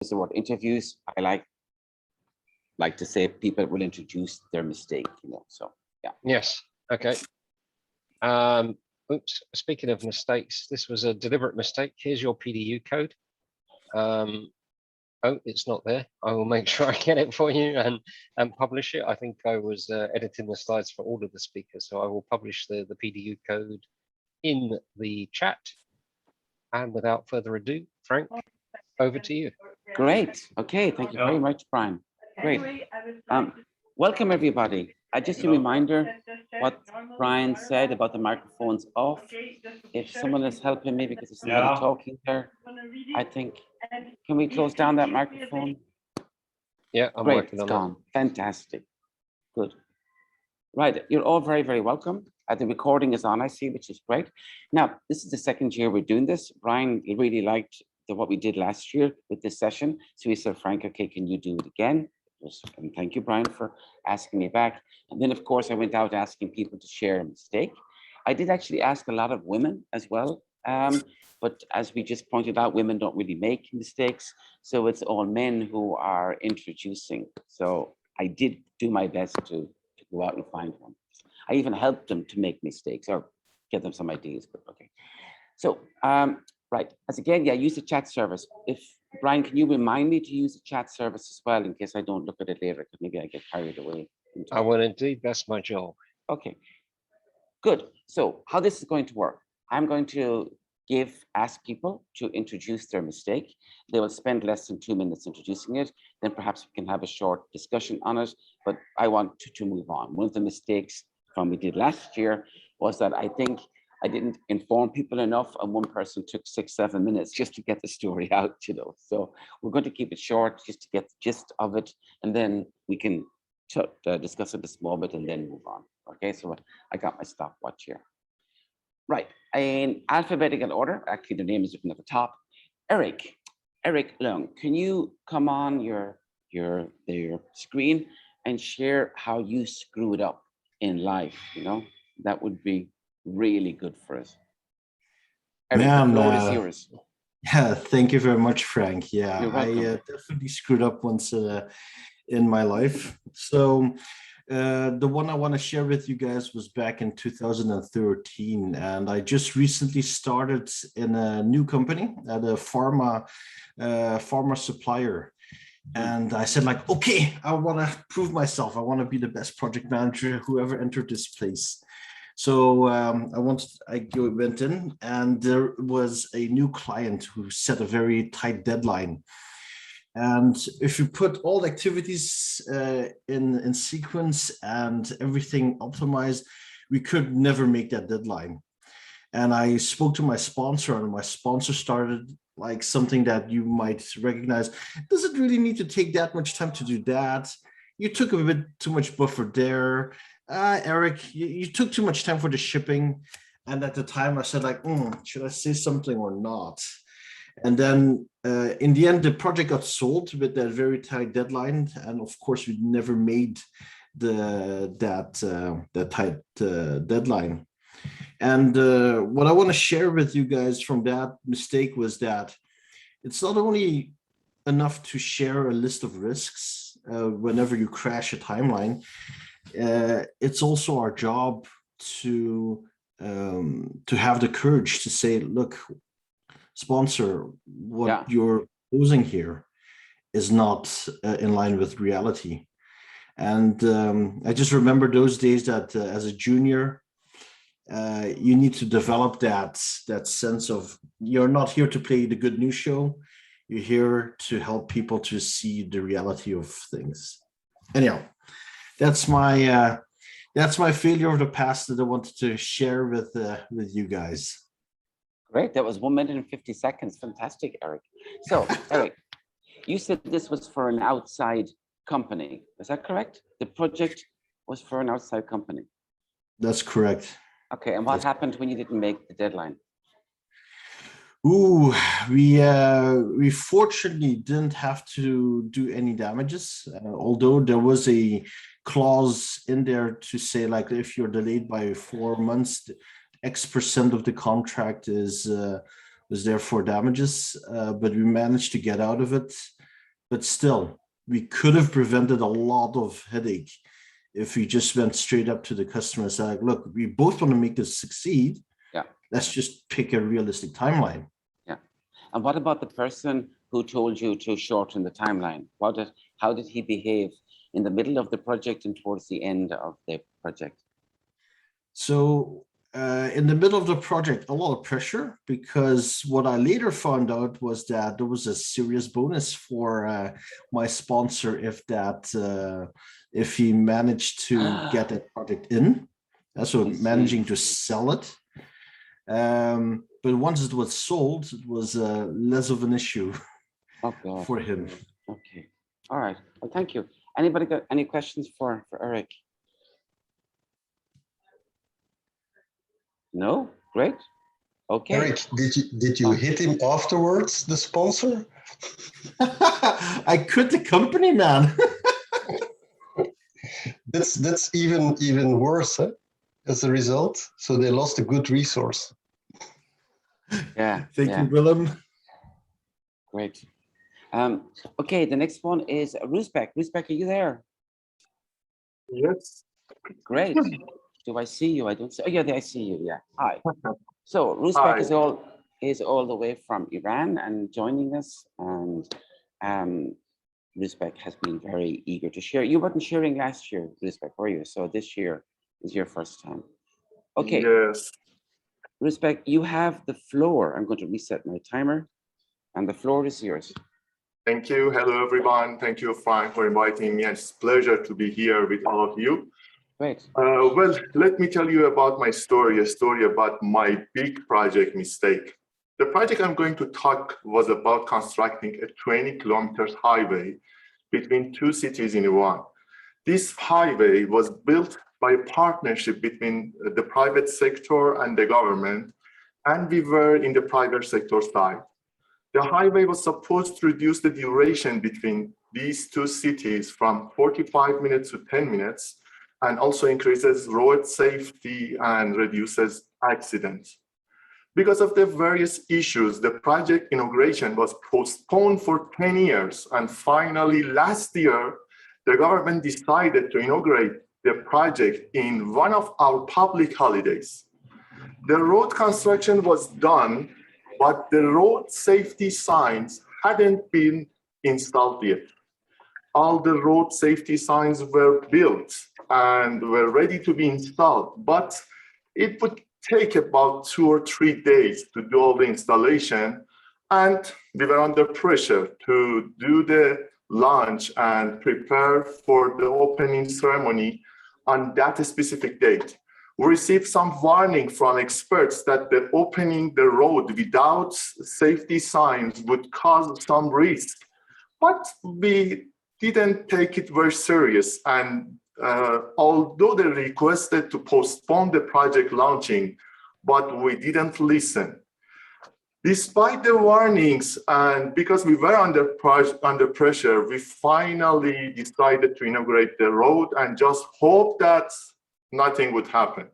the word interviews, I like to say people will introduce their mistake, so yeah. Yes. Okay. Oops, speaking of mistakes, this was a deliberate mistake. Here's your PDU code. Oh, it's not there. I will make sure I get it for you and publish it. I think I was editing the slides for all of the speakers, so I will publish the PDU code in the chat. And without further ado, Frank, over to you. Great. Okay. Thank you very much, Brian. Great. Welcome, everybody. Just a reminder what Brian said about the microphones off. If someone is helping me because there's somebody talking there, I think, can we close down that microphone? Yeah, I'm Great, working on it's gone. Fantastic. Good. Right, you're all very, very welcome. The recording is on, I see, which is great. Now, this is the second year we're doing this. Brian really liked what we did last year with this session. So he said, Frank, okay, can you do it again? And thank you, Brian, for asking me back. And then, of course, I went out asking people to share a mistake. I did actually ask a lot of women as well. But as we just pointed out, women don't really make mistakes. So it's all men who are introducing. So I did do my best to go out and find one. I even helped them to make mistakes or get them some ideas, but okay. So, right, as again, yeah, use the chat service. If Brian, can you remind me to use the chat service as well in case I don't look at it later, because maybe I get carried away. I will indeed, that's my job. Okay, good. So how this is going to work, I'm going to ask people to introduce their mistake. They will spend less than 2 minutes introducing it. Then perhaps we can have a short discussion on it, but I want to move on. One of the mistakes from we did last year was that I think I didn't inform people enough, and one person took 6-7 minutes just to get the story out, So we're going to keep it short just to get the gist of it, and then we can discuss it a small bit and then move on. Okay, so I got my stopwatch here. Right, in alphabetical order, actually the name is written at the top. Eric Leung, can you come on your screen and share how you screw it up in life? That would be really good for us. Eric, the floor is yours. Yeah, thank you very much, Frank. Yeah, I definitely screwed up once in my life. So the one I want to share with you guys was back in 2013, and I just recently started in a new company at a pharma supplier. And I said, like, okay, I want to prove myself. I want to be the best project manager who ever entered this place. So I went in, and there was a new client who set a very tight deadline. And if you put all the activities in sequence and everything optimized, we could never make that deadline. And I spoke to my sponsor, and my sponsor started like something that you might recognize. Does it really need to take that much time to do that? You took a bit too much buffer there. Eric, you took too much time for the shipping. And at the time I said, like, should I say something or not? And then in the end, the project got sold with that very tight deadline. And of course, we never made that tight deadline. And what I want to share with you guys from that mistake was that it's not only enough to share a list of risks whenever you crash a timeline. It's also our job to have the courage to say, look, sponsor, what you're posing here is not in line with reality. And I just remember those days that as a junior, you need to develop that sense of you're not here to play the good news show. You're here to help people to see the reality of things. Anyhow, that's my failure of the past that I wanted to share with you guys. Great, that was 1 minute and 50 seconds. Fantastic, Eric. So, Eric, you said this was for an outside company. Is that correct? The project was for an outside company. That's correct. Okay, and what happened when you didn't make the deadline? Ooh, we fortunately didn't have to do any damages, although there was a clause in there to say, like, if you're delayed by 4 months, X% of the contract was there for damages, but we managed to get out of it. but still, we could have prevented a lot of headache if we just went straight up to the customer and said, look, we both want to make this succeed. Yeah. Let's just pick a realistic timeline. Yeah. And what about the person who told you to shorten the timeline? How did he behave in the middle of the project and towards the end of the project? So in the middle of the project, a lot of pressure, because what I later found out was that there was a serious bonus for my sponsor if he managed to get that project in. So managing to sell it. But once it was sold, it was less of an issue for him. Okay. All right. Well, thank you. Anybody got any questions for Eric? No? Great. Okay. Eric, did you hit him afterwards, the sponsor? I quit the company, man. That's even worse, huh? As a result. So they lost a good resource. Yeah. Thank you, Willem. Great. Okay, the next one is Ruzbek. Ruzbek, are you there? Yes. Great. Do I see you? I don't see. Oh, yeah, I see you. Yeah. Hi. So Ruzbek is all the way from Iran and joining us, and Ruzbek has been very eager to share. You weren't sharing last year, Ruzbek, were you? So this year is your first time. Okay. Yes. Ruzbek, you have the floor. I'm going to reset my timer, and the floor is yours. Thank you. Hello, everyone. Thank you, Frank, for inviting me. It's a pleasure to be here with all of you. Great. Well, let me tell you about my story, a story about my big project mistake. The project I'm going to talk was about constructing a 20 kilometers highway between two cities in Iran. This highway was built by a partnership between the private sector and the government, and we were in the private sector side. The highway was supposed to reduce the duration between these two cities from 45 minutes to 10 minutes, and also increases road safety and reduces accidents. Because of the various issues, the project inauguration was postponed for 10 years. And finally, last year, the government decided to inaugurate the project in one of our public holidays. The road construction was done, but the road safety signs hadn't been installed yet. All the road safety signs were built and were ready to be installed, but it would take about 2 or 3 days to do all the installation, and we were under pressure to do the launch and prepare for the opening ceremony on that specific date. We received some warning from experts that the opening the road without safety signs would cause some risk, but we didn't take it very serious. And although they requested to postpone the project launching, but we didn't listen. Despite the warnings, and because we were under pressure, we finally decided to inaugurate the road and just hope that nothing would happen.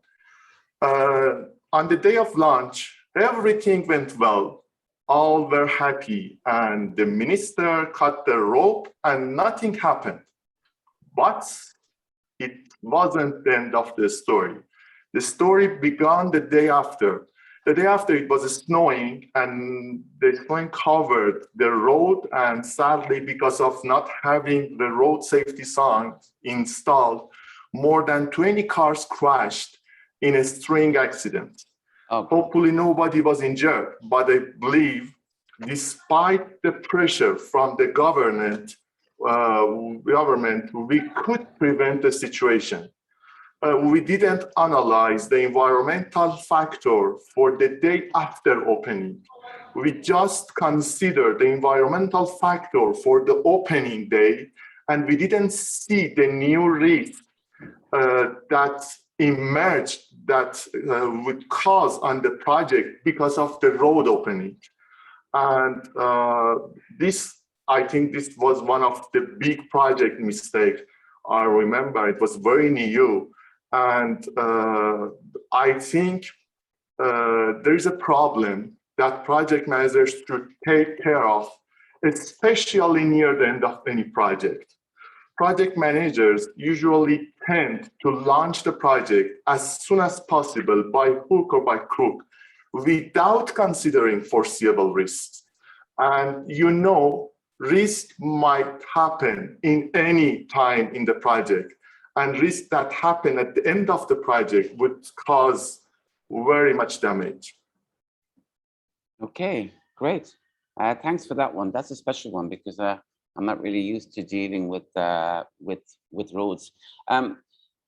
On the day of launch, everything went well. All were happy, and the minister cut the rope and nothing happened. But it wasn't the end of the story. The story began the day after. The day after, it was snowing, and the snowing covered the road, and sadly, because of not having the road safety signs installed, more than 20 cars crashed in a string accident. Hopefully nobody was injured, but I believe despite the pressure from the government, we could prevent the situation. We didn't analyze the environmental factor for the day after opening. We just considered the environmental factor for the opening day, and we didn't see the new risk that emerged that would cause on the project because of the road opening. And I think this was one of the big project mistakes. I remember it was very new. And I think there is a problem that project managers should take care of especially near the end of any project. Project managers usually tend to launch the project as soon as possible by hook or by crook without considering foreseeable risks. And risk might happen in any time in the project, and risks that happen at the end of the project would cause very much damage. Okay, great. Thanks for that one. That's a special one because I'm not really used to dealing with roads.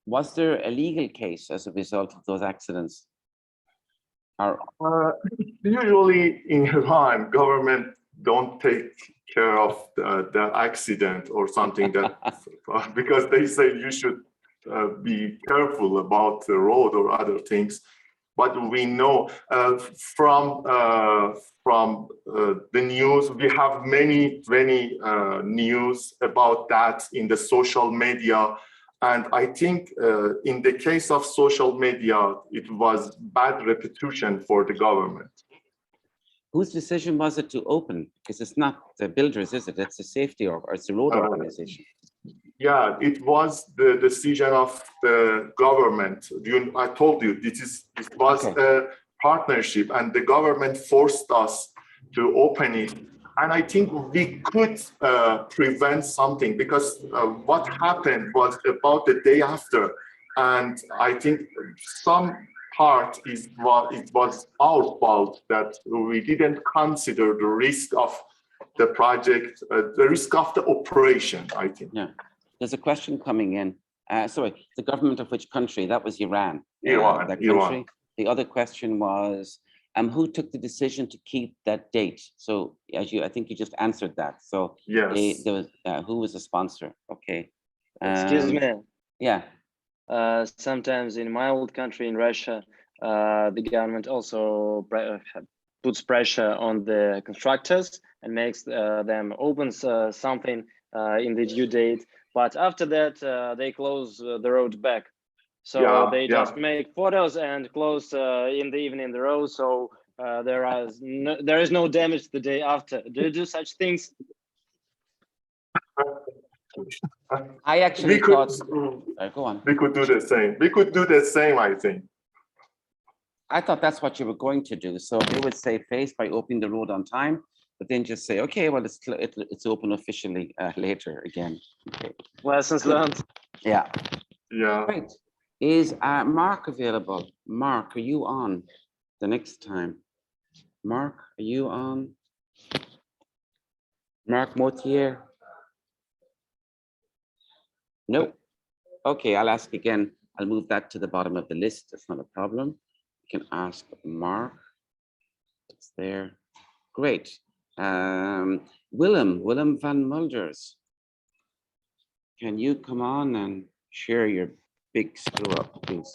Was there a legal case as a result of those accidents? Usually in Iran, government don't take care of the accident or something that because they say you should be careful about the road or other things. But we know from the news, we have many news about that in the social media. And I think in the case of social media, it was bad reputation for the government. Whose decision was it to open? Because it's not the builders, is it? It's the safety or it's the road organization. Yeah, it was the decision of the government. I told you it was a partnership, and the government forced us to open it. And I think we could prevent something because what happened was about the day after, and I think some part it was our fault that we didn't consider the risk of the project, the risk of the operation, I think. Yeah, there's a question coming in. Sorry, the government of which country? That was Iran. Iran. That country. The other question was, who took the decision to keep that date? So I think you just answered that. So yes. Who was the sponsor? Okay. Excuse me. Yeah. Sometimes in my old country, in Russia, the government also puts pressure on the constructors and makes them open something in the due date. But after that, they close the road back. So they just make photos and close in the evening the road. So there is no damage the day after. Do you do such things? I actually thought. Go on. We could do the same. We could do the same, I think. I thought that's what you were going to do. So they would save face by opening the road on time, but then just say, okay, well, it's open officially later again. Okay. Lessons learned. Yeah. Yeah. Great. Is Mark available? Mark, are you on the next time? Mark, are you on? Mark Motier? No. Okay, I'll ask again. I'll move that to the bottom of the list. That's not a problem. You can ask Mark. It's there. Great. Willem van Mulders. Can you come on and share your big screw up, please?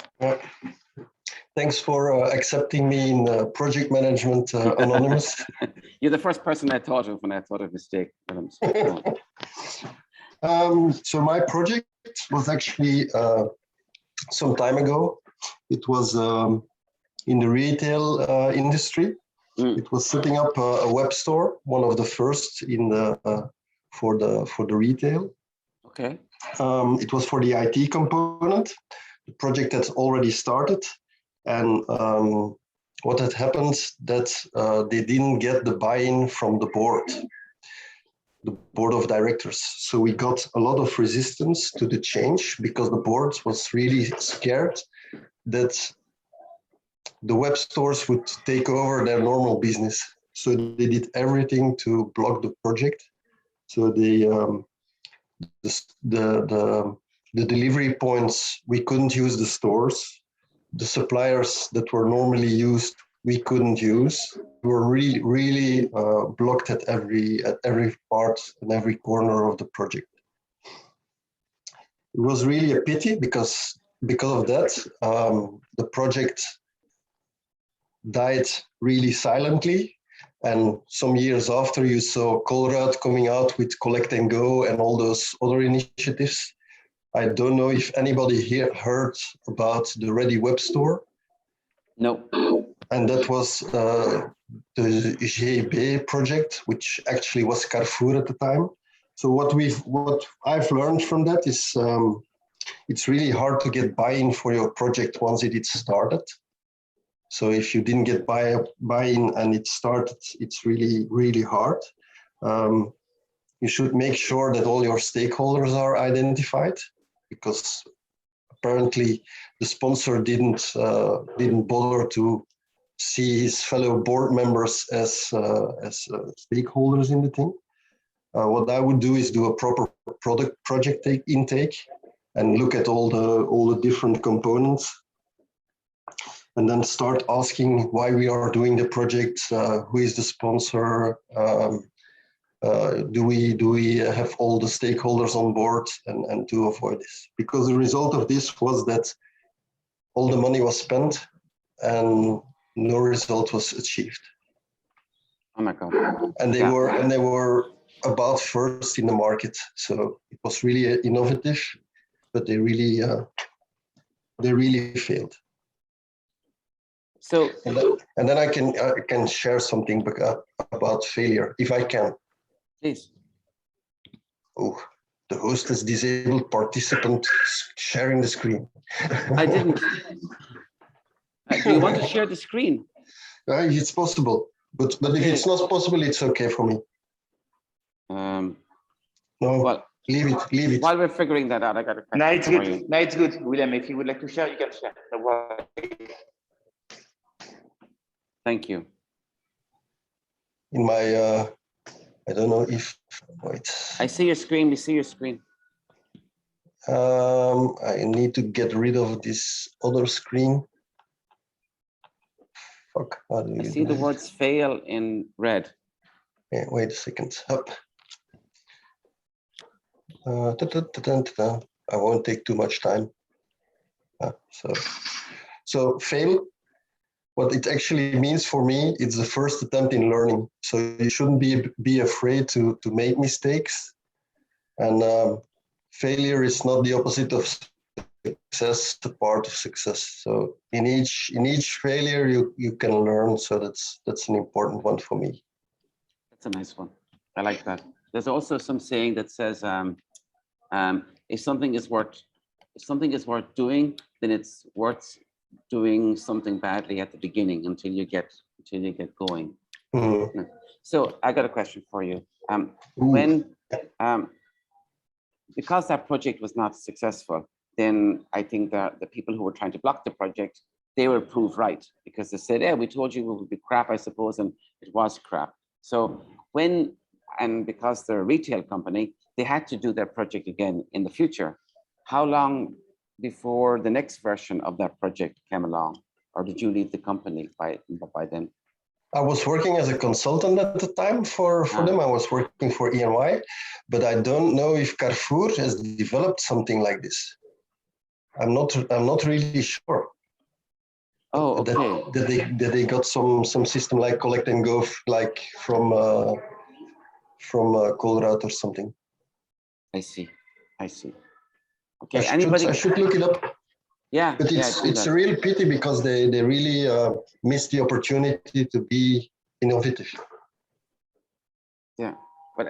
Thanks for accepting me in Project Management Anonymous. You're the first person I thought of when I thought of mistake. So my project was actually some time ago. It was in the retail industry. It was setting up a web store, one of the first in for the retail. Okay. It was for the IT component. The project had already started, and what had happened that they didn't get the buy-in from the board of directors. So we got a lot of resistance to the change because the board was really scared that the web stores would take over their normal business. So they did everything to block the project. So the delivery points, we couldn't use the stores. The suppliers that were normally used, we couldn't use. We were really blocked at every part and every corner of the project. It was really a pity because of that, the project died really silently. And some years after, you saw Colruyt coming out with Collect and Go and all those other initiatives. I don't know if anybody here heard about the Ready Web Store. No. and that was the GEB project, which actually was Carrefour at the time. So what I've learned from that is it's really hard to get buy-in for your project once it is started. So if you didn't get buy-in and it started, it's really, really hard. You should make sure that all your stakeholders are identified, because apparently the sponsor didn't bother to see his fellow board members as stakeholders in the thing. What I would do is do a proper project intake and look at all the different components, and then start asking why we are doing the project, who is the sponsor, do we have all the stakeholders on board, and to avoid this. Because the result of this was that all the money was spent and no result was achieved. Oh my God. And they were about first in the market. So it was really innovative, but they really failed. So, and then I can share something about failure, if I can. Please. Oh, the host has disabled participant sharing the screen. I didn't. Do you want to share the screen? It's possible, but if it's not possible, it's okay for me. No. Well, leave it. While we're figuring that out, I got a question. No, it's good. No, it's good, William. If you would like to share, you can share. No worries. Thank you. In my, I don't know if, wait. I see your screen. We see your screen. I need to get rid of this other screen. Fuck, how do you I see the words fail in red. Yeah, wait a second. Up. I won't take too much time. So fail. What it actually means for me, it's the first attempt in learning. So you shouldn't be afraid to make mistakes. And failure is not the opposite of success, the part of success. So in each failure, you can learn. So that's an important one for me. That's a nice one. I like that. There's also some saying that says, if something is worth doing, then it's worth doing something badly at the beginning until you get going. Mm-hmm. So I got a question for you. Because that project was not successful, then I think that the people who were trying to block the project, they were proved right, because they said, "Yeah, we told you it would be crap, I suppose," and it was crap. So because they're a retail company, they had to do their project again in the future. How long before the next version of that project came along, or did you leave the company by then? I was working as a consultant at the time for them. I was working for EY, but I don't know if Carrefour has developed something like this. I'm not really sure. Oh, okay. That they got some system like collect and go, like from Colruyt or something. I see. Okay. I should look it up. Yeah. But it's a real pity, because they really missed the opportunity to be innovative. Yeah, but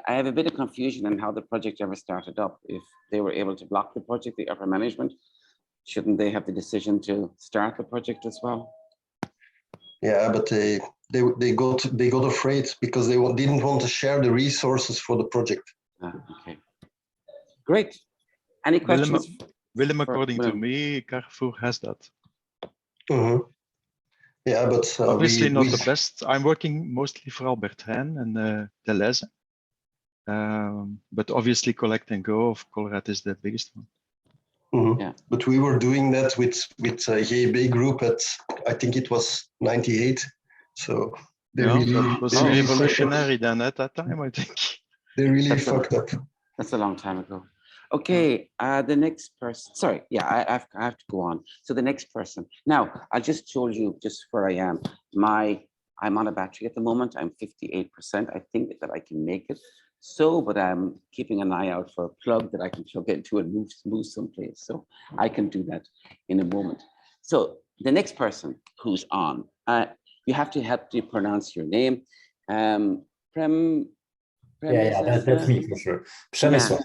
I have a bit of confusion on how the project ever started up. If they were able to block the project, the upper management, shouldn't they have the decision to start the project as well? Yeah, but they got afraid because they didn't want to share the resources for the project. Okay, great. Any questions? Willem, according to me, Carrefour has that. Mm-hmm. Yeah, but obviously not the best. I'm working mostly for Albert Heijn and Deleuze. But obviously Collect and Go of Colruyt is the biggest one. Mm-hmm. Yeah. But we were doing that with GEB group at, I think it was 98. So that was revolutionary then at that time, I think. They really fucked up. That's a long time ago. Okay, the next person. Sorry, yeah, I have to go on. So the next person. Now, I just told you just where I am. I'm on a battery at the moment. I'm 58%. I think that I can make it. So, but I'm keeping an eye out for a plug that I can plug into and move someplace. So I can do that in a moment. So the next person who's on, you have to help to pronounce your name. That's me for sure. Przemysław.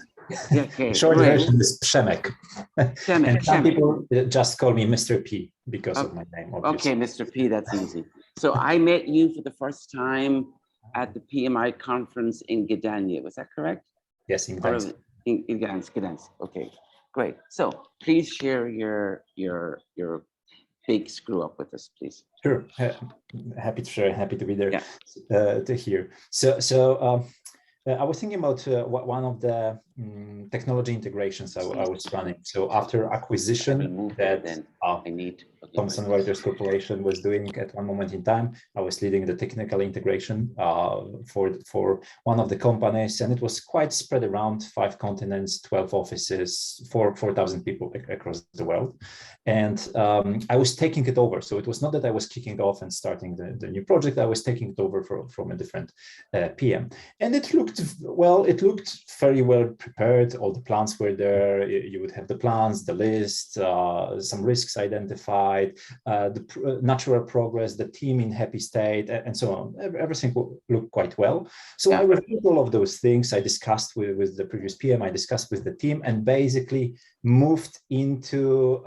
Yeah, okay, Short great. version is Przemek. And some people just call me Mr. P because of my name, obviously. Okay, Mr. P, that's easy. So I met you for the first time at the PMI conference in Gdańsk. Was that correct? Yes, in Gdańsk. In Gdańsk. Okay, great. So please share your big screw up with us, please. Sure, happy to share. Happy to be there to hear. So I was thinking about one of the technology integrations I was running. So after acquisition that Thomson Reuters Corporation was doing at one moment in time, I was leading the technical integration for one of the companies, and it was quite spread around 5 continents, 12 offices, 4,000 people across the world. And I was taking it over. So it was not that I was kicking off and starting the new project. I was taking it over from a different PM. And it looked very well prepared. All the plans were there. You would have the plans, the list, some risks identified, the natural progress, the team in happy state, and so on. Everything looked quite well. So I reviewed all of those things. I discussed with the previous PM, I discussed with the team, and basically moved into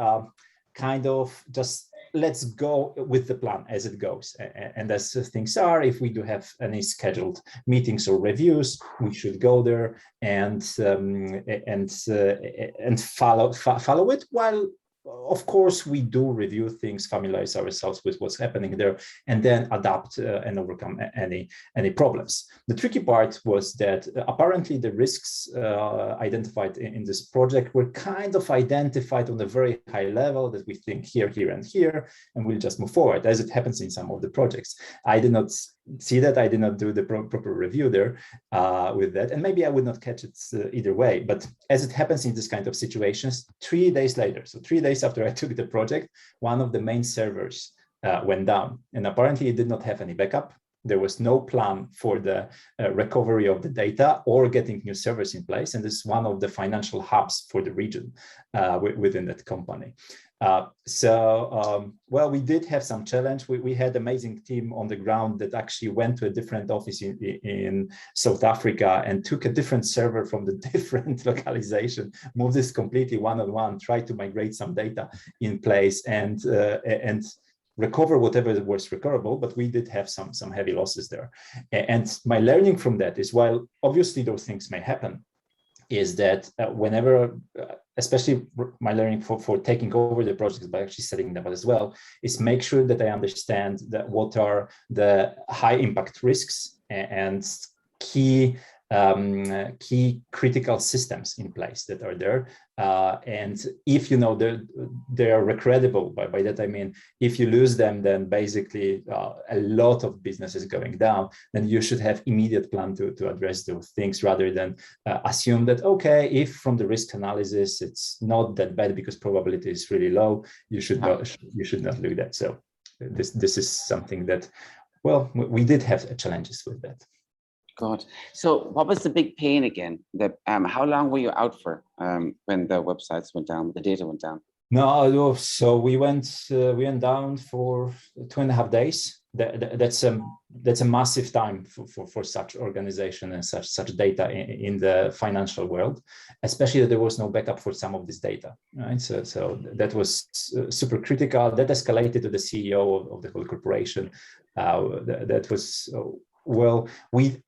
kind of just let's go with the plan as it goes. And as things are, if we do have any scheduled meetings or reviews, we should go there and follow it, while of course we do review things, familiarize ourselves with what's happening there, and then adapt and overcome any problems. The tricky part was that apparently the risks identified in this project were kind of identified on a very high level, that we think here, and here, and we'll just move forward, as it happens in some of the projects. I did not see that. I did not do the proper review there with that, and maybe I would not catch it either way. But as it happens in this kind of situations, 3 days later, so 3 days after I took the project, one of the main servers went down, and apparently it did not have any backup. There was no plan for the recovery of the data or getting new servers in place, and this is one of the financial hubs for the region within that company. Well, we did have some challenge. We had amazing team on the ground that actually went to a different office in South Africa and took a different server from the different localization, moved this completely one-on-one, tried to migrate some data in place and recover whatever was recoverable, but we did have some heavy losses there. And my learning from that is, while obviously those things may happen, is that whenever, especially my learning for taking over the projects by actually setting them up as well, is make sure that I understand that what are the high impact risks and key critical systems in place that are there. And if you know they are recreditable, by that I mean, if you lose them, then basically a lot of business is going down, then you should have immediate plan to address those things, rather than assume that, okay, if from the risk analysis it's not that bad because probability is really low, you should not do that. So this is something that, well, we did have challenges with that. God. So what was the big pain again? How long were you out for when the websites went down, the data went down? No, so we went down for 2.5 days. That's a massive time for such organization and such data in the financial world, especially that there was no backup for some of this data, right? So that was super critical. That escalated to the CEO of the whole corporation. That was, well, we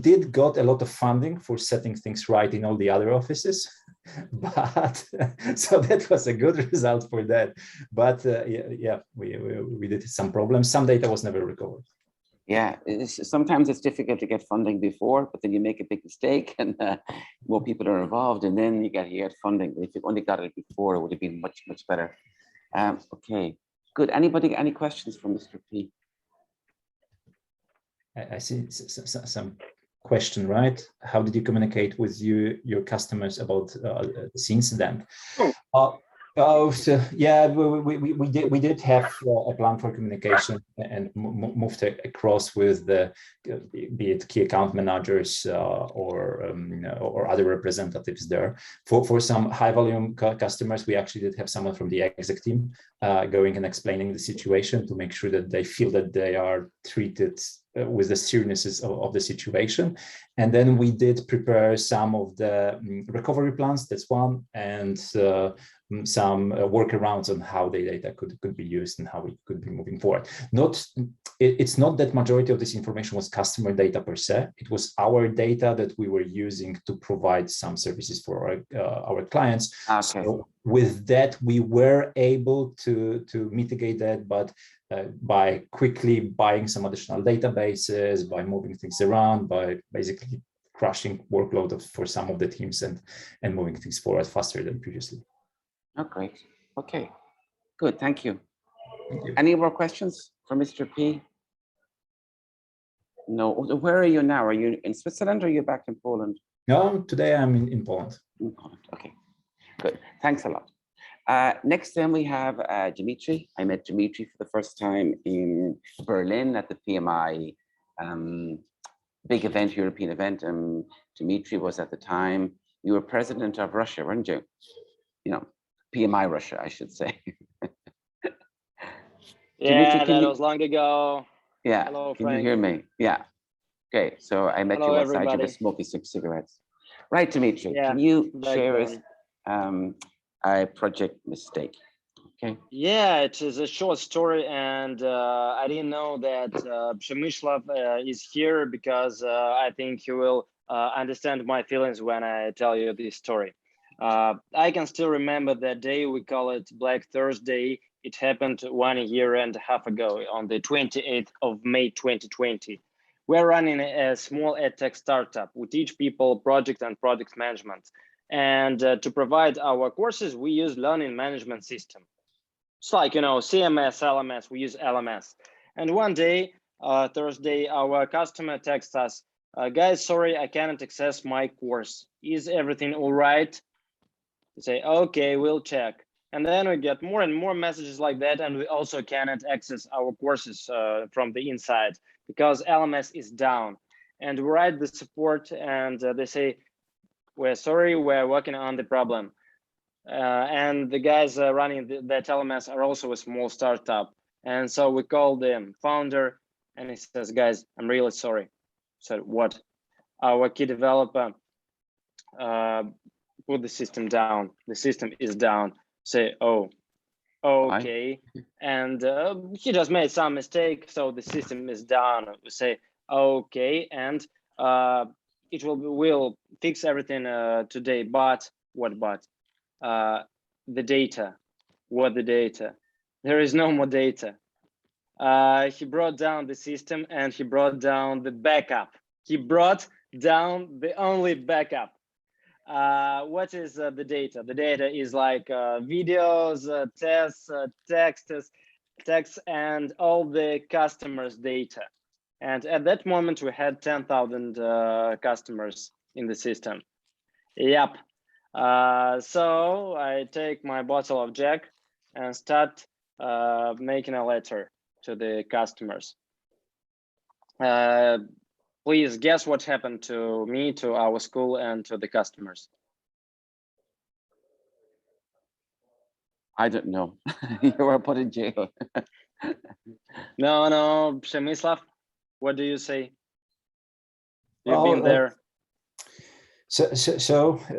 did got a lot of funding for setting things right in all the other offices, but so that was a good result for that. But we did some problems. Some data was never recovered. Yeah, sometimes it's difficult to get funding before, but then you make a big mistake and more people are involved, and then you get funding. If you only got it before, it would have been much, much better. Okay, good. Anybody, any questions for Mr. P? I see some question, right? How did you communicate with your customers about this incident? Oh, so yeah, we did have a plan for communication and moved across with the be it key account managers or other representatives there. For some high volume customers, we actually did have someone from the exec team going and explaining the situation to make sure that they feel that they are treated with the seriousness of the situation. And then we did prepare some of the recovery plans, that's one, and some workarounds on how the data could be used and how it could be moving forward. It's not that majority of this information was customer data per se. It was our data that we were using to provide some services for our clients. Okay. So with that, we were able to mitigate that, but by quickly buying some additional databases, by moving things around, by basically crushing workload for some of the teams and moving things forward faster than previously. Oh, great. Okay, good. Thank you. Thank you. Any more questions for Mr. P? No. Where are you now? Are you in Switzerland or are you back in Poland? No, today I'm in Poland. In Poland. Okay, good. Thanks a lot. Next then we have Dmitry. I met Dmitry for the first time in Berlin at the PMI big event, European event. Dmitry was at the time, you were president of Russia, weren't you? You know, PMI Russia, I should say. Yeah, Dmitry, that was long ago. Yeah, hello, can Frank. you hear me? Yeah. Okay, so I met hello, you outside, everybody. you were smoking some cigarettes. Right, Dmitry, Yeah, can you share then. a project mistake? Okay. Yeah, it is a short story, and I didn't know that Przemysław is here because I think he will understand my feelings when I tell you this story. I can still remember that day. We call it Black Thursday. It happened 1.5 years ago on the 28th of May 2020. We're running a small edtech startup. We teach people project and product management. And to provide our courses, we use learning management system. It's like, you know, CMS, LMS, we use LMS. And one day, Thursday, our customer texts us, guys, sorry, I cannot access my course. Is everything all right? We say, okay, we'll check. And then we get more and more messages like that. And we also cannot access our courses from the inside because LMS is down. And we write the support and they say, we're sorry, we're working on the problem. And the guys running that LMS are also a small startup. And so we called the founder and he says, guys, I'm really sorry. I said, what? Our key developer put the system down. The system is down. Say, oh, okay. And he just made some mistake. So the system is down. We say, okay. And it will fix everything today. But what but? The data. What the data? There is no more data. He brought down the system and he brought down the backup. He brought down the only backup. What is the data? The data is like videos, tests, texts, and all the customers' data. And at that moment, we had 10,000 customers in the system. Yep. So I take my bottle of Jack and start making a letter to the customers. Please guess what happened to me, to our school, and to the customers. I don't know. You were put in jail. No, Przemysław, what do you say? You've been there. So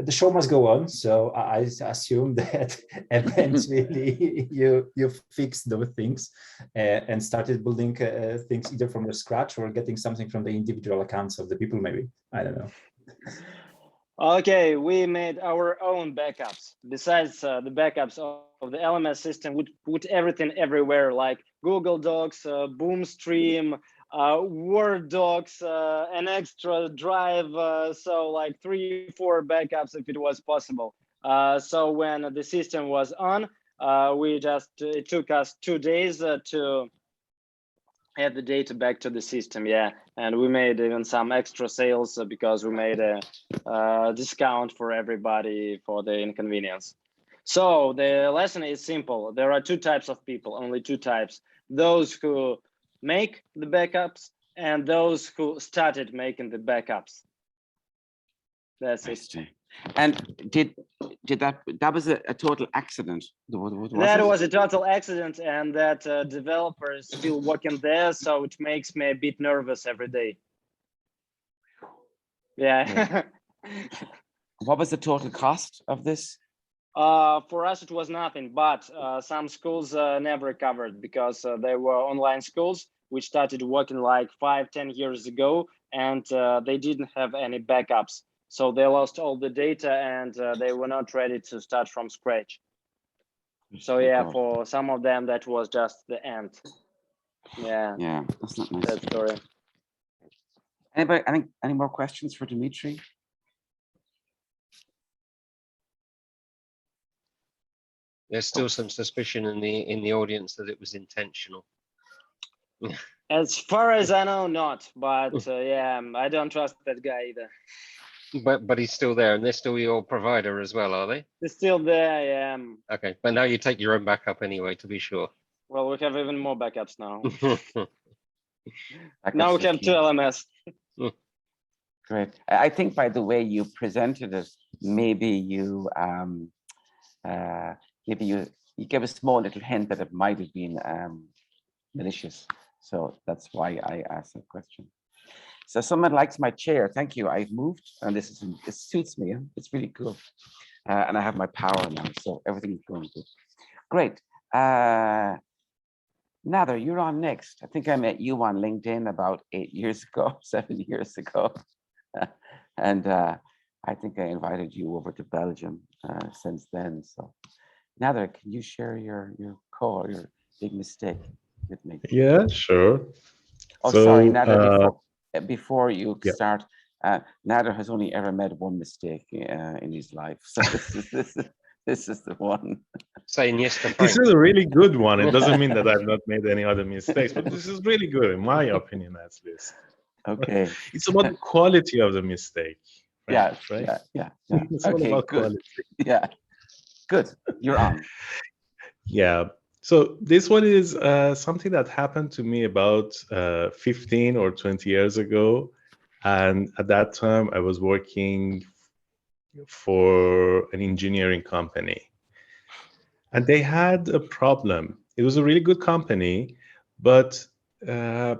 the show must go on. So I assume that eventually you fixed those things and started building things either from the scratch or getting something from the individual accounts of the people, maybe. I don't know. Okay, we made our own backups. Besides the backups of the LMS system, we put everything everywhere, like Google Docs, Boomstream, Word docs, an extra drive, so like 3-4 backups if it was possible. So when the system was on, it took us 2 days to add the data back to the system. Yeah, and we made even some extra sales because we made a discount for everybody for the inconvenience. So the lesson is simple. There are two types of people, only two types. Those who make the backups and those who started making the backups. That's it. And did that was a total accident? That was a total accident, and that developer is still working there, so it makes me a bit nervous every day. Yeah. What was the total cost of this? For us, it was nothing, but some schools never recovered because they were online schools which started working like 5-10 years ago, and they didn't have any backups. So they lost all the data, and they were not ready to start from scratch. So yeah, for some of them, that was just the end. Yeah. Yeah, that's not nice. That story. Anybody? Any more questions for Dmitry? There's still some suspicion in the audience that it was intentional. As far as I know, not. But yeah, I don't trust that guy either. But he's still there, and they're still your provider as well, are they? They're still there, yeah. Okay, but now you take your own backup anyway, to be sure. Well, we have even more backups now. Now we have 2 LMS. Great. I think by the way you presented it, maybe you gave a small little hint that it might have been malicious. So that's why I asked that question. So someone likes my chair. Thank you. I've moved, and this suits me. It's really cool, and I have my power now, so everything's going good. Great. Nader, you're on next. I think I met you on LinkedIn about 8 years ago, 7 years ago, and I think I invited you over to Belgium since then. So, Nader, can you share your big mistake with me? Yeah, sure. Oh, so, sorry, Nader. Before you start, Nader has only ever made one mistake in his life. So this is the one. Saying yes to Frank. This is a really good one. It doesn't mean that I've not made any other mistakes, but this is really good, in my opinion, at least. Okay. It's about the quality of the mistake. Yeah, right? Yeah. It's all about quality. Yeah. Good. You're on. Yeah. So this one is something that happened to me about 15 or 20 years ago. And at that time, I was working for an engineering company. And they had a problem. It was a really good company, but they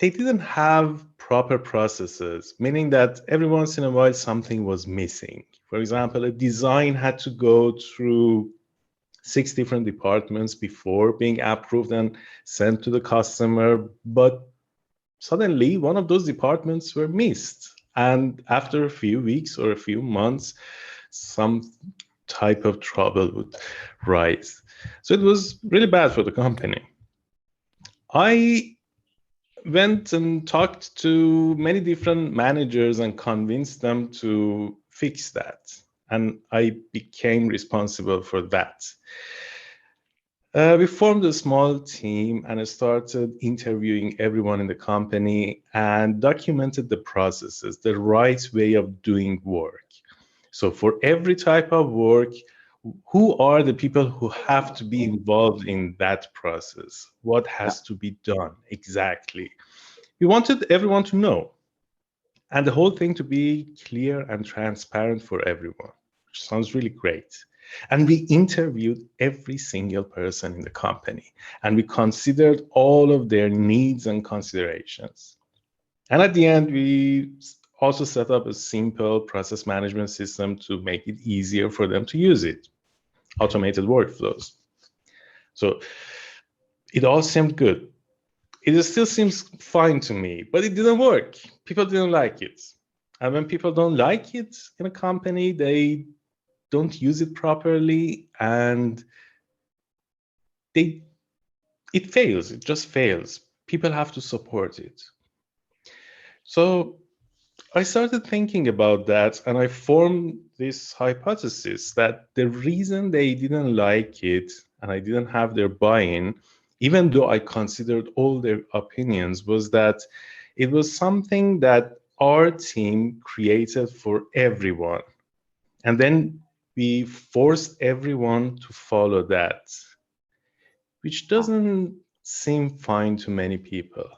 didn't have proper processes, meaning that every once in a while, something was missing. For example, a design had to go through 6 different departments before being approved and sent to the customer, but suddenly one of those departments were missed. And after a few weeks or a few months, some type of trouble would rise. So it was really bad for the company. I went and talked to many different managers and convinced them to fix that. And I became responsible for that. We formed a small team and I started interviewing everyone in the company and documented the processes, the right way of doing work. So for every type of work, who are the people who have to be involved in that process? What has to be done exactly? We wanted everyone to know and the whole thing to be clear and transparent for everyone, which sounds really great. And we interviewed every single person in the company and we considered all of their needs and considerations. And at the end, we also set up a simple process management system to make it easier for them to use it, automated workflows. So it all seemed good. It still seems fine to me, but it didn't work. People didn't like it. And when people don't like it in a company, they don't use it properly and it fails. It just fails. People have to support it. So I started thinking about that and I formed this hypothesis that the reason they didn't like it and I didn't have their buy-in, even though I considered all their opinions, was that it was something that our team created for everyone. And then we forced everyone to follow that, which doesn't seem fine to many people.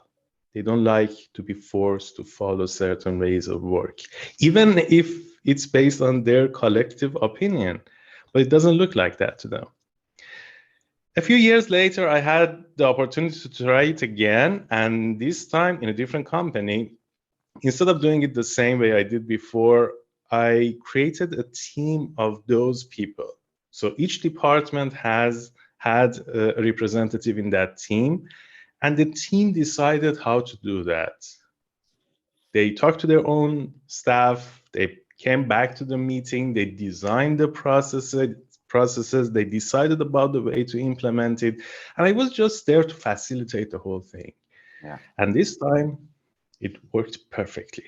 They don't like to be forced to follow certain ways of work, even if it's based on their collective opinion, but it doesn't look like that to them. A few years later, I had the opportunity to try it again, and this time in a different company. Instead of doing it the same way I did before, I created a team of those people. So each department had a representative in that team, and the team decided how to do that. They talked to their own staff, they came back to the meeting, they designed the processes, they decided about the way to implement it, and I was just there to facilitate the whole thing. Yeah. And this time, it worked perfectly.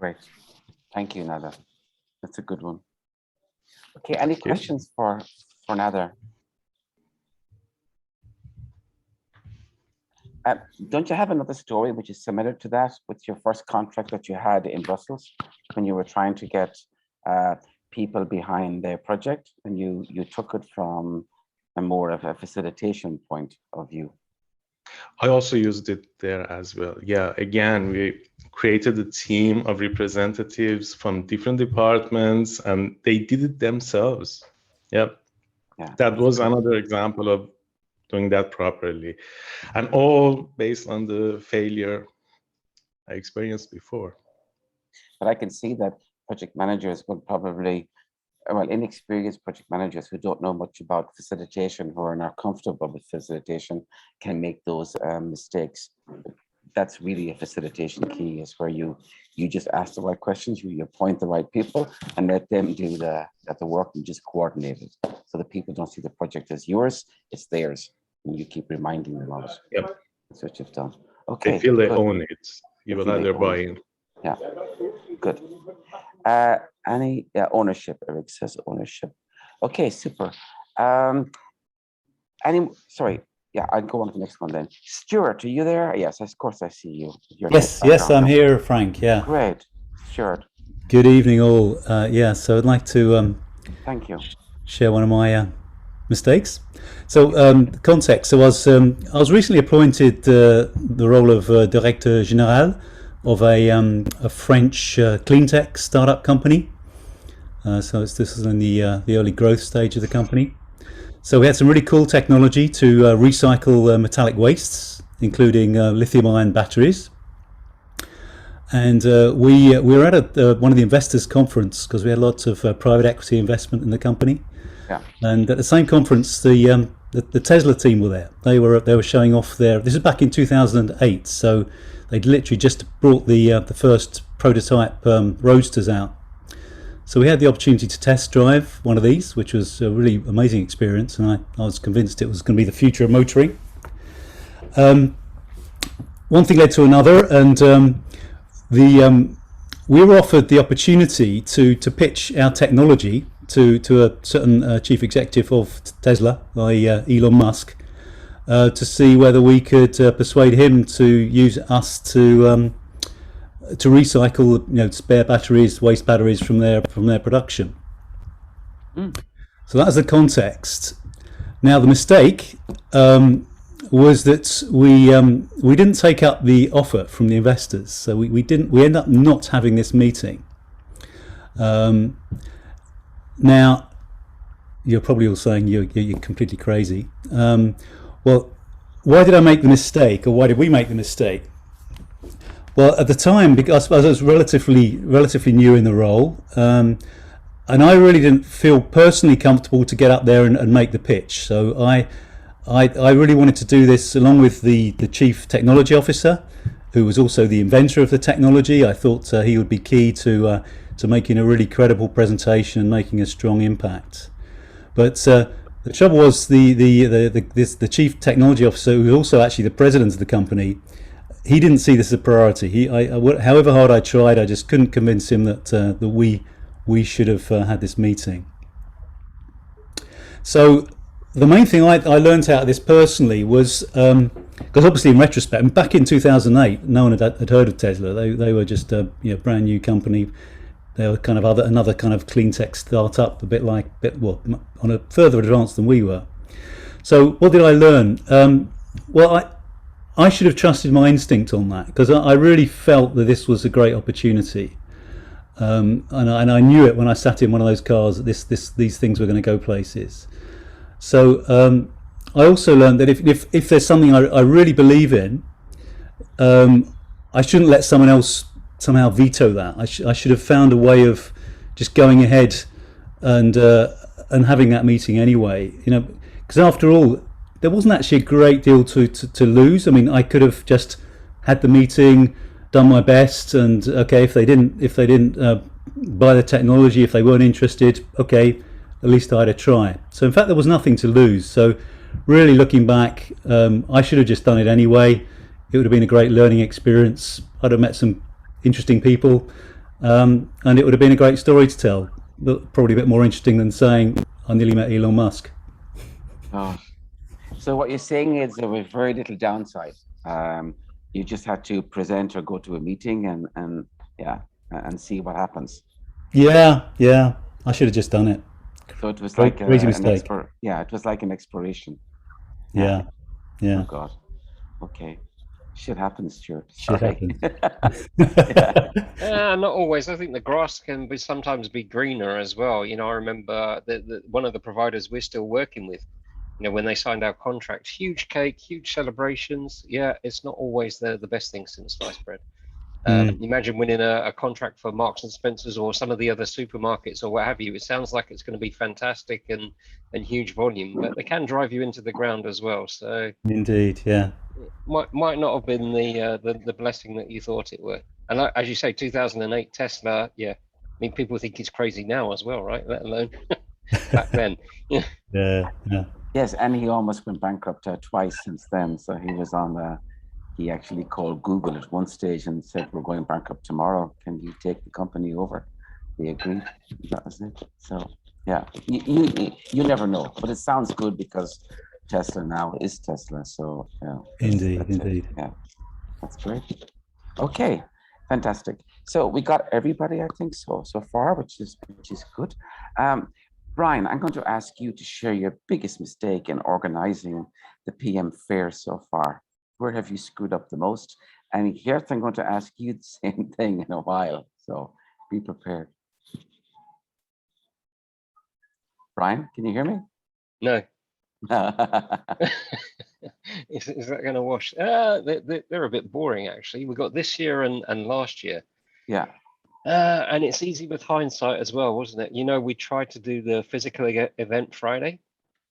Great. Thank you, Nader. That's a good one. Okay, any questions for Nader? Don't you have another story which is similar to that with your first contract that you had in Brussels when you were trying to get people behind their project, and you took it from a more of a facilitation point of view? I also used it there as well. Yeah, again, we created a team of representatives from different departments, and they did it themselves. Yep. Yeah, that was another example of doing that properly, and all based on the failure I experienced before. But I can see that project managers would probably, well, inexperienced project managers who don't know much about facilitation, who are not comfortable with facilitation, can make those mistakes. That's really a facilitation key, is where you just ask the right questions, you appoint the right people, and let them do the work, and just coordinate it. So the people don't see the project as yours, it's theirs, and you keep reminding them of it. Yep. That's what you've done. Okay. They feel they own it. You will have their buy-in. Yeah, good. Any ownership? Eric says ownership. Okay, super. Sorry. Yeah, I'll go on to the next one then. Stuart, are you there? Yes, of course I see you. Yes, I'm here, Frank. Yeah. Great, Stuart. Good evening, all. Yeah, so I'd like to thank you. Share one of my mistakes. So the context. So I was recently appointed the role of Directeur Général of a French clean tech startup company. So this is in the early growth stage of the company. So we had some really cool technology to recycle metallic wastes, including lithium-ion batteries. And we were at one of the investors' conference, because we had lots of private equity investment in the company. Yeah. And at the same conference, the Tesla team were there. They were showing off their. This is back in 2008, so they'd literally just brought the first prototype roadsters out. So we had the opportunity to test drive one of these, which was a really amazing experience, and I was convinced it was going to be the future of motoring. One thing led to another, and we were offered the opportunity to pitch our technology to a certain chief executive of Tesla, Elon Musk, to see whether we could persuade him to use us to recycle, spare batteries, waste batteries from their production. So that was the context. Now the mistake was that we didn't take up the offer from the investors. So we ended up not having this meeting. Now you're probably all saying you're completely crazy. Well, why did I make the mistake, or why did we make the mistake? Well, at the time, because I was relatively new in the role, and I really didn't feel personally comfortable to get up there and make the pitch. So I really wanted to do this along with the chief technology officer, who was also the inventor of the technology. I thought he would be key to making a really credible presentation and making a strong impact. But the trouble was the chief technology officer, who was also actually the president of the company, he didn't see this as a priority. However hard I tried, I just couldn't convince him that we should have had this meeting. So the main thing I learned out of this personally was, because obviously in retrospect, and back in 2008, no one had heard of Tesla. They were just a brand new company, they were kind of another kind of clean tech startup, well, on a further advance than we were. So what did I learn? Well, I should have trusted my instinct on that, because I really felt that this was a great opportunity. And I knew it when I sat in one of those cars that these things were going to go places. So I also learned that if there's something I really believe in, I shouldn't let someone else somehow veto that. I should have found a way of just going ahead and having that meeting anyway. Because after all, there wasn't actually a great deal to lose. I mean, I could have just had the meeting, done my best, and okay, if they didn't buy the technology, if they weren't interested, okay, at least I had a try. So in fact, there was nothing to lose. So really looking back, I should have just done it anyway. It would have been a great learning experience. I'd have met some interesting people, and it would have been a great story to tell. But probably a bit more interesting than saying I nearly met Elon Musk. Oh. So what you're saying is there was very little downside. You just had to present or go to a meeting and see what happens. Yeah, I should have just done it. So it was like crazy mistake. It was like an exploration. Yeah. Oh God. Okay. Shit happens, Stuart. Shit happens. Not always. I think the grass can sometimes be greener as well. I remember one of the providers we're still working with, when they signed our contract, huge cake, huge celebrations. Yeah, it's not always the best thing since sliced bread. Imagine winning a contract for Marks and Spencer's or some of the other supermarkets or what have you. It sounds like it's going to be fantastic and huge volume, but they can drive you into the ground as well. So indeed, yeah, might not have been the blessing that you thought it were. And as you say, 2008 Tesla. Yeah, I mean, people think it's crazy now as well, right? Let alone back then. Yeah. Yes, and he almost went bankrupt twice since then. So he was on he actually called Google at one stage and said, "We're going bankrupt tomorrow. Can you take the company over?" They agreed. That was it. So yeah, you never know, but it sounds good because Tesla now is Tesla. So yeah. Indeed. Yeah, that's great. Okay, fantastic. So we got everybody, I think so far, which is good. Brian, I'm going to ask you to share your biggest mistake in organizing the PM fair so far. Where have you screwed up the most? And Geert, I'm going to ask you the same thing in a while, so be prepared. Brian, can you hear me? No. Is that going to wash? They're a bit boring, actually. We got this year and last year. Yeah. And it's easy with hindsight as well, wasn't it? We tried to do the physical event Friday,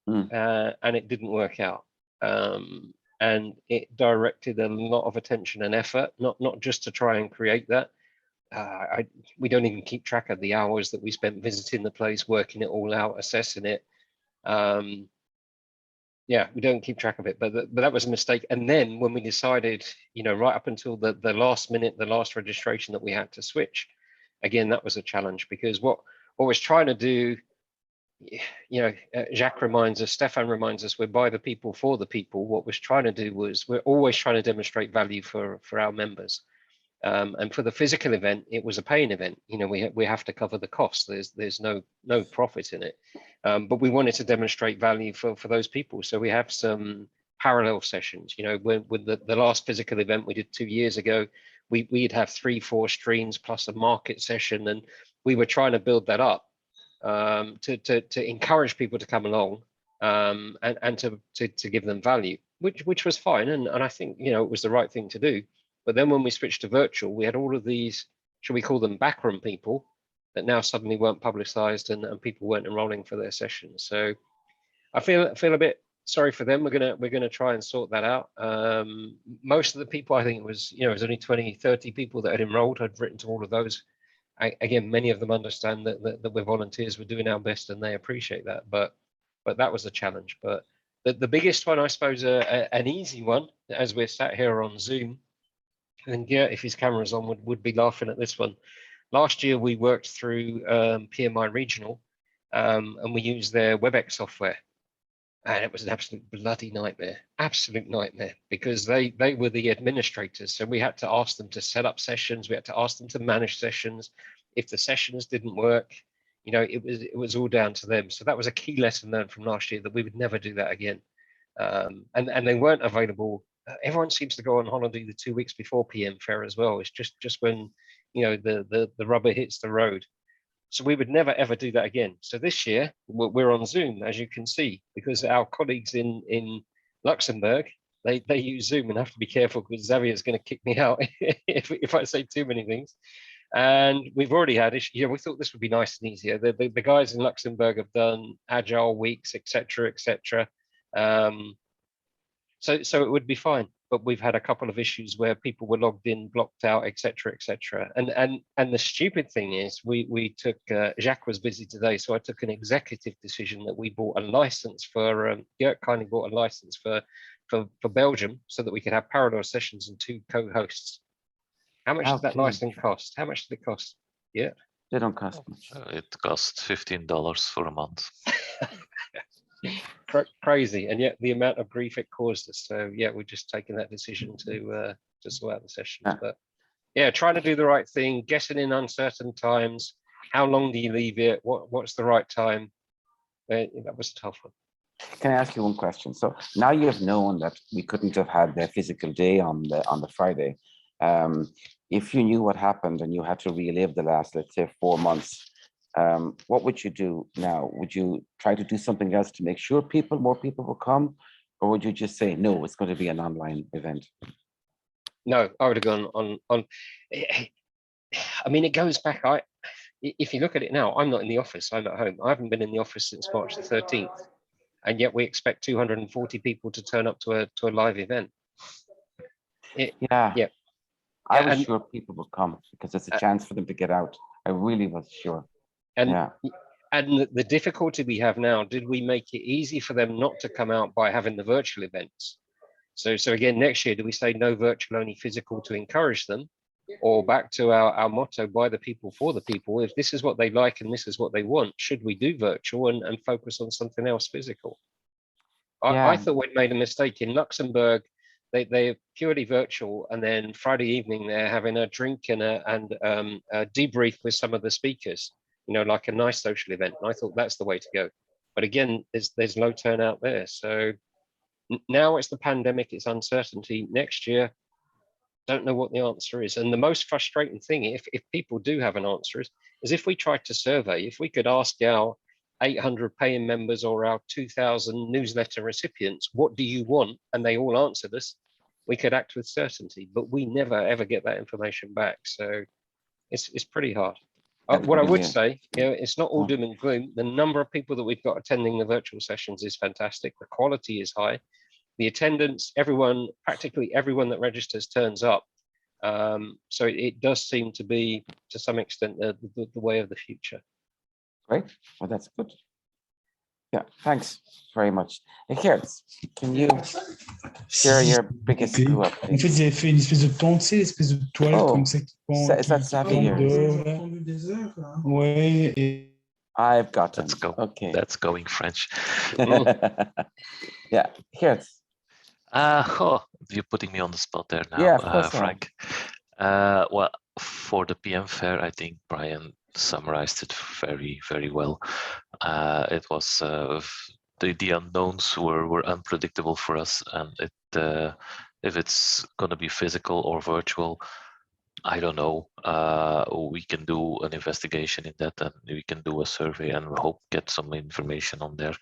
and it didn't work out. And it directed a lot of attention and effort, not just to try and create that. We don't even keep track of the hours that we spent visiting the place, working it all out, assessing it. Yeah, we don't keep track of it, but that was a mistake. And then when we decided, right up until the last minute, the last registration that we had to switch, again, that was a challenge, because what we're trying to do, Jacques reminds us, Stefan reminds us, we're by the people for the people. What we're trying to do was we're always trying to demonstrate value for our members. And for the physical event, it was a paying event. We have to cover the cost. There's no profit in it. But we wanted to demonstrate value for those people. So we have some parallel sessions. With the last physical event we did 2 years ago, we'd have 3-4 streams plus a market session, and we were trying to build that up. To encourage people to come along and to give them value, which was fine, and I think it was the right thing to do. But then when we switched to virtual, we had all of these, should we call them backroom people, that now suddenly weren't publicized and people weren't enrolling for their sessions. So I feel a bit sorry for them. We're gonna try and sort that out. Most of the people, I think it was only 20-30 people that had enrolled. I'd written to all of those. Again, many of them understand that we're volunteers, we're doing our best, and they appreciate that. But that was a challenge. But the biggest one, I suppose, an easy one, as we're sat here on Zoom, and yeah, if his camera's on, would be laughing at this one. Last year, we worked through PMI Regional, and we used their WebEx software. And it was an absolute bloody nightmare, because they were the administrators. So we had to ask them to set up sessions. We had to ask them to manage sessions. if the sessions didn't work, it was all down to them. So that was a key lesson learned from last year, that we would never do that again. And they weren't available. Everyone seems to go on holiday the 2 weeks before PM Fair as well. It's just when the rubber hits the road. So we would never ever do that again. So this year we're on Zoom, as you can see, because our colleagues in Luxembourg, they use Zoom, and have to be careful because Xavier's going to kick me out if I say too many things. And we've already had issues. We thought this would be nice and easier. The guys in Luxembourg have done agile weeks, etc., etc. So it would be fine. But we've had a couple of issues where people were logged in, blocked out, etc., etc. And the stupid thing is, we took Jacques was busy today, so I took an executive decision that we bought a license for. Gert kindly bought a license for Belgium, so that we could have parallel sessions and 2 co-hosts. How much did that license cost? How much did it cost? Yeah, they don't cost much. It costs $15 for a month. Crazy, and yet the amount of grief it caused us. So yeah, we're just taking that decision to sort out the sessions. Yeah. But yeah, trying to do the right thing, guessing in uncertain times. How long do you leave it? What's the right time? That was a tough one. Can I ask you one question? So now you have known that we couldn't have had the physical day on the Friday. If you knew what happened and you had to relive the last, let's say, 4 months, what would you do now? Would you try to do something else to make sure more people will come, or would you just say, no, it's going to be an online event? No, I would have gone on. I mean, it goes back. If you look at it now, I'm not in the office. I'm at home. I haven't been in the office since March the 13th, and yet we expect 240 people to turn up to a live event. Yeah. I was sure people would come because it's a chance for them to get out. I really was sure. And the difficulty we have now, did we make it easy for them not to come out by having the virtual events? So again, next year, do we say no virtual, only physical to encourage them? Or back to our motto, by the people, for the people? If this is what they like and this is what they want, should we do virtual and focus on something else physical? I thought we'd made a mistake. In Luxembourg, they're purely virtual, and then Friday evening they're having a drink and a debrief with some of the speakers, like a nice social event. And I thought that's the way to go. But again, there's low turnout there. So now it's the pandemic, it's uncertainty. Next year, don't know what the answer is. And the most frustrating thing, if people do have an answer, is if we tried to survey, if we could ask our 800 paying members or our 2,000 newsletter recipients, what do you want? And they all answered us, we could act with certainty, but we never ever get that information back. So it's pretty hard. What I would say, it's not all doom and gloom. The number of people that we've got attending the virtual sessions is fantastic. The quality is high. The attendance, practically everyone that registers turns up. So it does seem to be, to some extent, the way of the future. Great. Well, that's good. Yeah, thanks very much. Gert, can you share your biggest screw up? En fait, j'avais fait une espèce de pente, tu sais, l'espèce de toile comme ça qui pend. Ouais. Et... I've got it. Let's go. Okay. That's going French. Yeah, Gert. You're putting me on the spot there now, yeah, of course, Frank. Well, for the PM Fair, I think Brian summarized it very, very well. It was the unknowns were unpredictable for us, and if it's going to be physical or virtual, I don't know. We can do an investigation in that, and we can do a survey, and we hope get some information on there.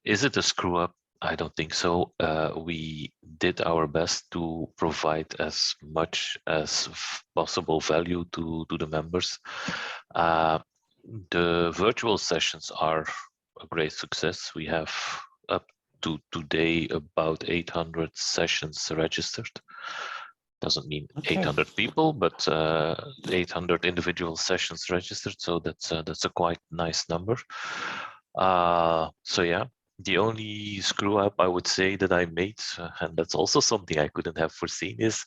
Is it a screw up? I don't think so. We did our best to provide as much as possible value to the members. The virtual sessions are a great success. We have up to today about 800 sessions registered. Doesn't mean 800 people, but 800 individual sessions registered. So that's a quite nice number. So yeah. The only screw up I would say that I made, and that's also something I couldn't have foreseen, is,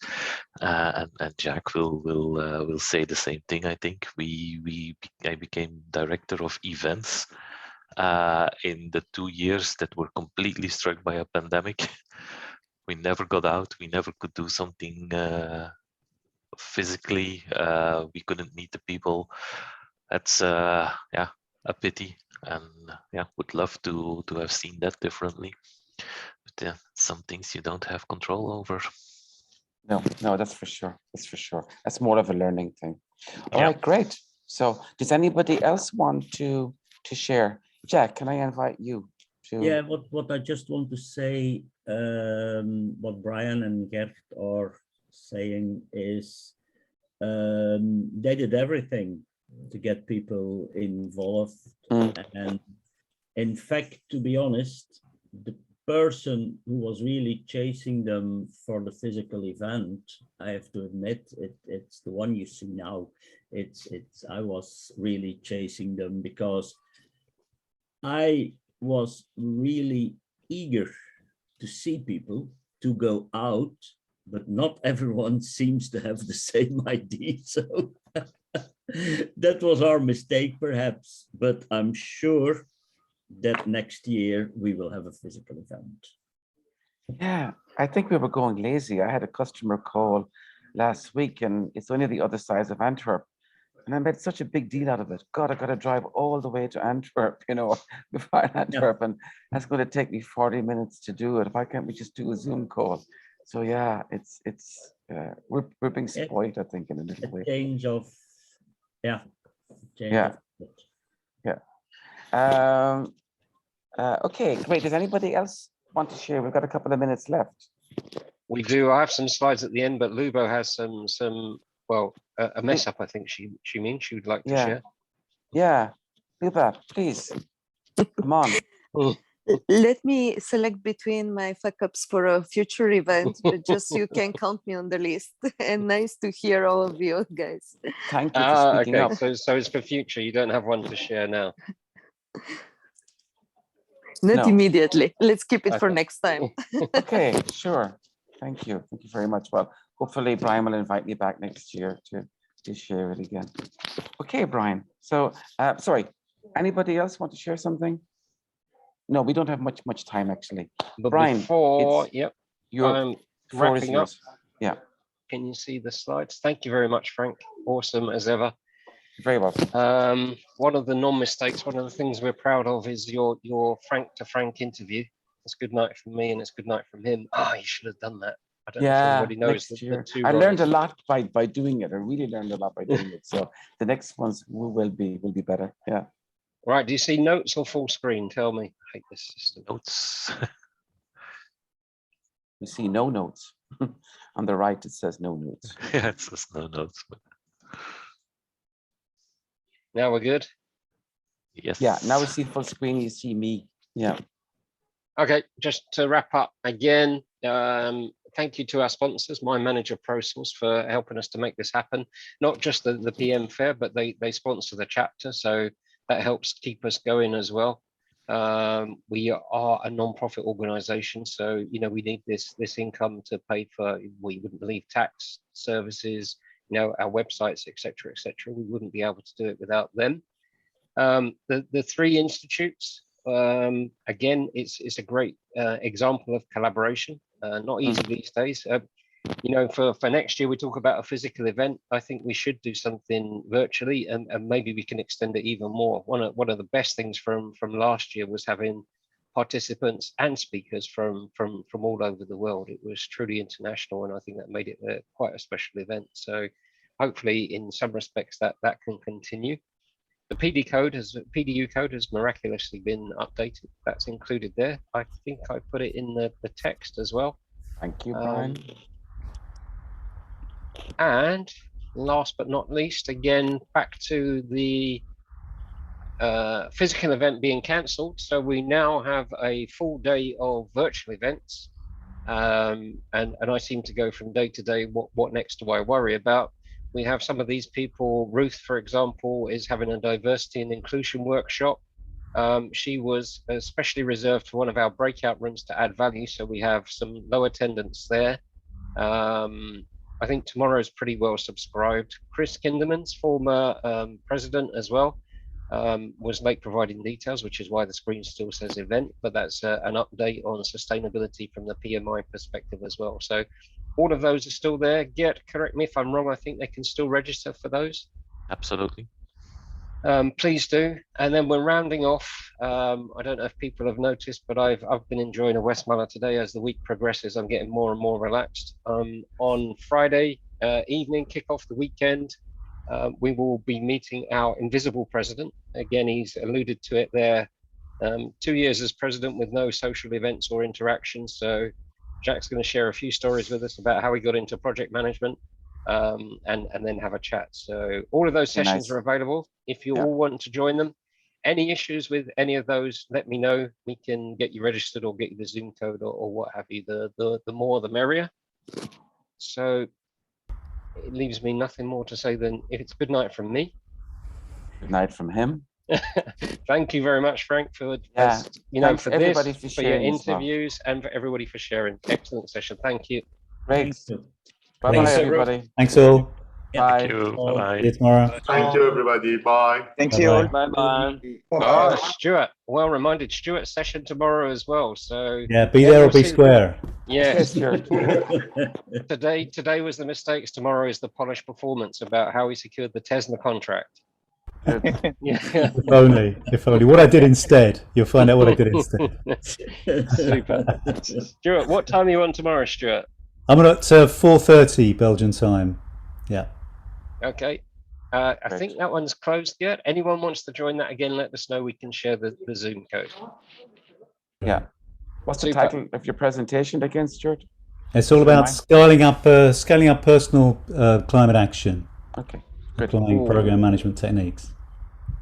and Jack will say the same thing. I think I became director of events in the 2 years that were completely struck by a pandemic. We never got out. We never could do something physically. We couldn't meet the people. that's yeah, a pity, and yeah, would love to have seen that differently. But yeah, some things you don't have control over. No, that's for sure. That's for sure. That's more of a learning thing. All right, great. So does anybody else want to share? Jack, can I invite you to? Yeah, what I just want to say, what Brian and Gert are saying is they did everything to get people involved. And in fact, to be honest, the person who was really chasing them for the physical event, I have to admit, it's the one you see now. I was really chasing them because I was really eager to see people, to go out, but not everyone seems to have the same idea. So that was our mistake, perhaps, but I'm sure that next year we will have a physical event. Yeah, I think we were going lazy. I had a customer call last week, and it's only the other side of Antwerp. And I made such a big deal out of it. God, I got to drive all the way to Antwerp, you know, before Antwerp, and that's going to take me 40 minutes to do it. Why can't we just do a Zoom call? So yeah, we're being spoiled, I think, in a little way. Change of, yeah. Okay, great. Does anybody else want to share? We've got a couple of minutes left. We do. I have some slides at the end, but Lubo has some well, a mess up, I think she means she would like to share. Yeah, Luba, please, come on. Let me select between my fuck ups for a future event, but just you can count me on the list. And nice to hear all of you guys. Thank you for speaking up. So it's for future. You don't have one to share now. Not immediately. Let's keep it for next time. Okay, sure. Thank you. Thank you very much. Well, hopefully Brian will invite me back next year to share it again. Okay, Brian. So, sorry, anybody else want to share something? No, we don't have much time actually. But Brian, before, you're wrapping up. Yeah. Can you see the slides? Thank you very much, Frank. Awesome as ever. Very welcome. One of the non-mistakes, one of the things we're proud of is your Frank to Frank interview. It's good night from me and it's good night from him. Oh, you should have done that. I don't know if anybody knows the two. I learned a lot by doing it. I really learned a lot by doing it. So the next ones will be better. Yeah. Right. Do you see notes or full screen? Tell me. I hate this system. Notes. We see no notes. On the right, it says no notes. Yeah, it says no notes. But... Now we're good. Yes. Yeah. Now we see full screen. You see me. Yeah. Okay. Just to wrap up again. Thank you to our sponsors, My Manager ProSource, for helping us to make this happen. Not just the PM Fair, but they sponsor the chapter, so that helps keep us going as well. We are a non-profit organization, so we need this income to pay for, we wouldn't believe, tax, services, our websites, etc., etc. We wouldn't be able to do it without them. The three institutes, again, it's a great example of collaboration. Not easy these days. For next year, we talk about a physical event. I think we should do something virtually, and maybe we can extend it even more. One of the best things from last year was having participants and speakers from all over the world. It was truly international, and I think that made it quite a special event. So hopefully, in some respects, that can continue. The PDU code has miraculously been updated. That's included there. I think I put it in the text as well. Thank you, Brian. And last but not least, again, back to the physical event being cancelled. So we now have a full day of virtual events. And I seem to go from day to day, what next do I worry about? We have some of these people. Ruth, for example, is having a diversity and inclusion workshop. She was especially reserved for one of our breakout rooms to add value. So we have some low attendance there. I think tomorrow is pretty well subscribed. Chris Kinderman's former president as well was late providing details, which is why the screen still says event, but that's an update on sustainability from the PMI perspective as well. So all of those are still there. Gert, correct me if I'm wrong, I think they can still register for those. Absolutely. please do. And then we're rounding off. I don't know if people have noticed, but I've been enjoying a Westmalle today. As the week progresses, I'm getting more and more relaxed. On Friday evening, kick off the weekend, we will be meeting our invisible president. Again, he's alluded to it there. 2 years as president with no social events or interactions. So Jack's going to share a few stories with us about how he got into project management, and then have a chat. So all of those sessions are available if you all want to join them. Any issues with any of those, let me know. We can get you registered or get you the Zoom code or what have you. The more the merrier. So it leaves me nothing more to say than if it's good night from me. Good night from him. Thank you very much, Frank, for for this, for your interviews, and for everybody for sharing. Excellent session. Thank you. Great. Bye bye, everybody. Thanks all. Bye. Thank you. Bye. See you tomorrow. Thank you, everybody. Bye. Thank you all. Bye-bye. Stuart, well reminded. Stuart's session tomorrow as well. So yeah, be there or be square. Yes. Today was the mistakes. Tomorrow is the polished performance about how we secured the Tesla contract. If only. What I did instead. You'll find out what I did instead. Super. Stuart, what time are you on tomorrow, Stuart? I'm at 4:30 Belgian time. Yeah. Okay. I think that one's closed yet. Anyone wants to join that again, let us know. We can share the Zoom code. Yeah. What's the title of your presentation again, Stuart? It's all about scaling up personal climate action. Okay. Good. Applying program management techniques.